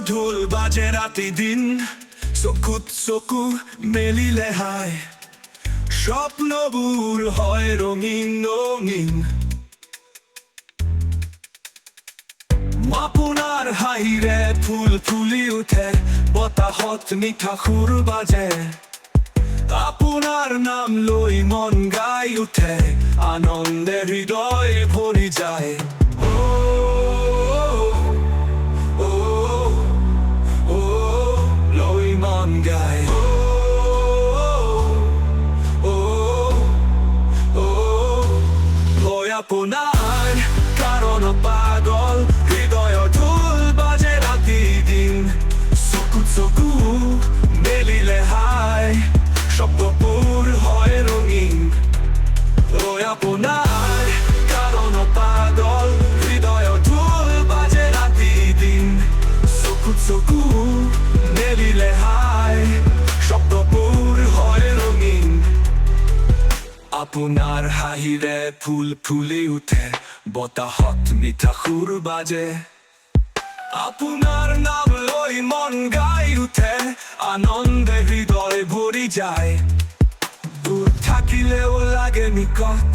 ঢোল বাজে রাতি দিন, চকুত চকু মেলিলে হাই, স্বপ্নবোৰ হয় ৰঙীন ৰঙীন। আপোনাৰ হাঁহিৰে ফুল ফুলি উঠে, বতাহত মিঠা সুৰ বাজে, আপোনাৰ নাম লৈ মন গাই উঠে, আনন্দে হৃদয় ভৰি যায়। লৈ মন গায়, লৈ আপোনাৰ কাৰণত পাগল, হৃদয়ৰ ঢোল বাজে ৰাতি দিন, চকুত চকু মেলিলে হাই, শব্দবোৰ হয় ৰঙীন। লৈ আপোনাৰ কাৰণত পাগল, হৃদয়ৰ ঢোল বাজে ৰাতি দিন, চকুত চকু মেলিলে হাই, শব্দবোৰ হয় ৰঙীন। আপোনাৰ হাঁহিৰে ফুল ফুলি উঠে, বতাহত মিঠা সুৰ বাজে, আপোনাৰ নাম লৈ মন গাই উঠে, আনন্দে হৃদয় ভৰি যায়। দূৰ থাকিলেও লাগে নিকট,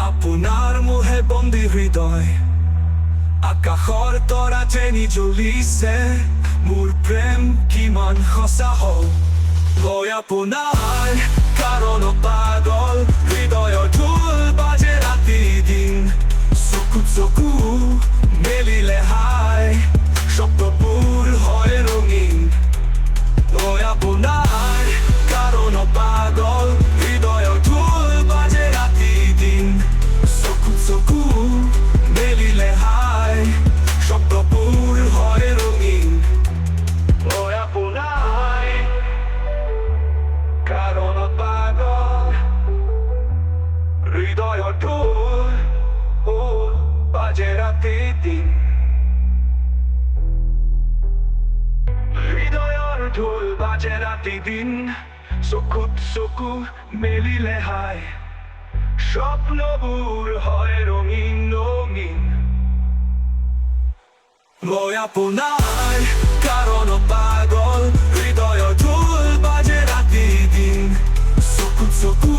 আপোনাৰ মোহে বন্দী হৃদয়, আকাশৰ তৰা যেনি জ্বলিছে, মোৰ প্ৰেম কিমান সঁচা হ'ল। লৈ আপোনাৰ কাৰণত পাগল, হৃদয়ৰ ঢোল বাজে ৰাতি দিন, চকুত চকু মেলিলে হাই, শব্দবোৰ হয় ৰঙীন। লৈ আপোনাৰ কাৰণত পাগল, হৃদয়ৰ ঢোল বাজে ৰাতি দিন, চকুত চকু মেলিলে হাই, শব্দবোৰ হয় ৰঙীন। লৈ আপোনাৰ কাৰণত পাগল, হৃদয়ৰ ঢোল বাজে ৰাতি দিন, হৃদয়ৰ ঢোল বাজে ৰাতি দিন, চকুত চকু মেলিলে হাই, স্বপ্নবোৰ হয় ৰঙীন ৰঙীন। লৈ আপোনাৰ কাৰণত পাগল, হৃদয়ৰ ঢোল বাজে ৰাতি দিন, চকুত চকু